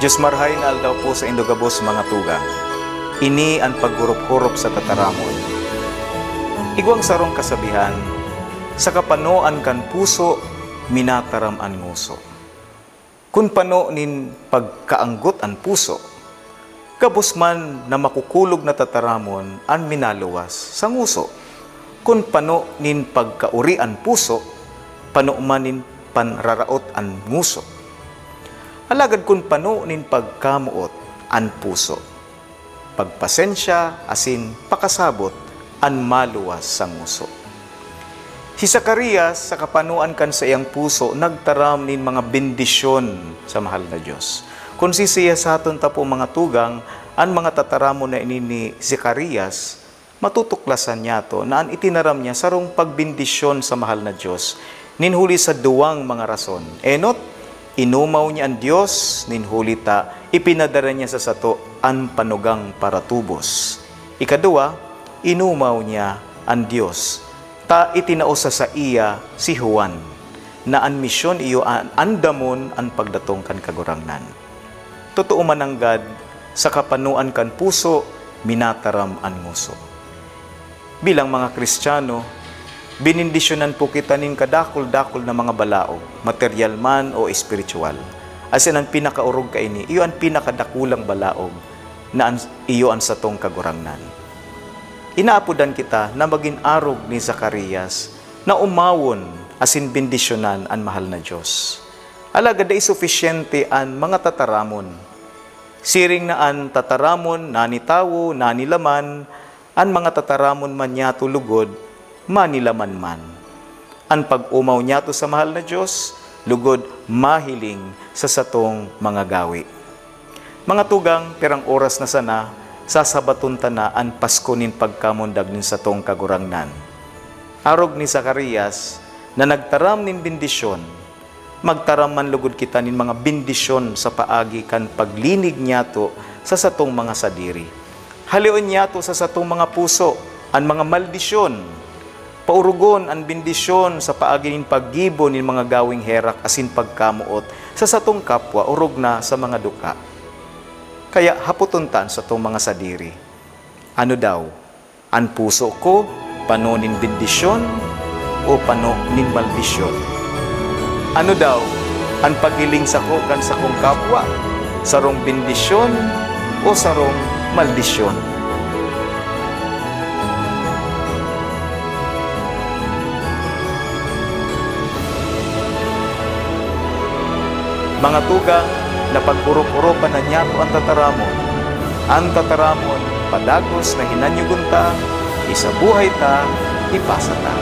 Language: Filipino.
Diyos marhain aldaw po sa indogabos mga tugang. Ini ang paghurup-hurup sa tataramon. Igwang sarong kasabihan, sa kapanoan kan puso, minataram an nguso. Kun pano nin pagkaanggot an puso, kabus man na makukulog na tataramon an minaluwas sa nguso. Kun pano nin pagkauri an puso, pano man nin panraraot an nguso. Alagad kun pano nin pagkamuot an puso, pagpasensya asin pakasabot an maluwas sa nguso. Si Zacarias sa kapanuan kan sa iyang puso nagtaram nin mga bendisyon sa mahal na Diyos. Kung sisiya sa aton tapo mga tugang, ang mga tataramo na ini ni Zacarias, matutuklasan niya to na ang itinaram niya sarong pagbindisyon sa mahal na Diyos, ninhuli sa duwang mga rason. Enot, inumaw niya ang Diyos, ninhuli ta, ipinadara niya sa sato ang panugang para tubos. Ikadua, inumaw niya ang Diyos, ta itinausa sa iya si Juan, na ang misyon iyo ang andamon ang pagdatong kan kagurangnan. Totoo mananggad, sa kapanuan kan puso, minataram ang nguso. Bilang mga Kristiyano, binindisyonan po kita nin kadakol-dakol na mga balaog, material man o espiritual. Asin ang pinakaurog kaini, iyo ang pinakadakulang balaog na iyo ang satong kagurangnan. Inaapudan kita na maging arog ni Zacarias na umawon asin bendisyonan ang mahal na Diyos. Alagad ay sufisyente ang mga tataramon. Siring na ang tataramon, nanitawo, nanilaman, ang mga tataramon man niya lugod, manilaman man. Ang pag-umaw niya sa mahal na Diyos, lugod mahiling sa satong mga gawi. Mga tugang, perang oras na sana, sasabaton ta na ang Pasko nin pagkamundag nin satong kagurangnan. Arog ni Zacarias na nagtaram nin bendisyon, magtaram man lugod kita nin mga bendisyon sa paagi kan paglinig niyato sa satong mga sadiri. Halion niyato sa satong mga puso ang mga maldisyon. Paurugon ang bendisyon sa paagi nin paggibo nin mga gawing herak asin pagkamuot sa satong kapwa urog na sa mga duka. Kaya haputuntan sa itong mga sadiri. Ano daw? Ang puso ko, pano nin bendisyon o pano nin maldisyon? Ano daw? Ang paghiling sa ko kan sa kong kapwa? Sarong bendisyon o sarong maldisyon? Mga tugang, na pagpurok-uropan na niya ang tataramon. Ang tataramon, padagos na hinanyugun ta, isabuhay ta, ipasa ta.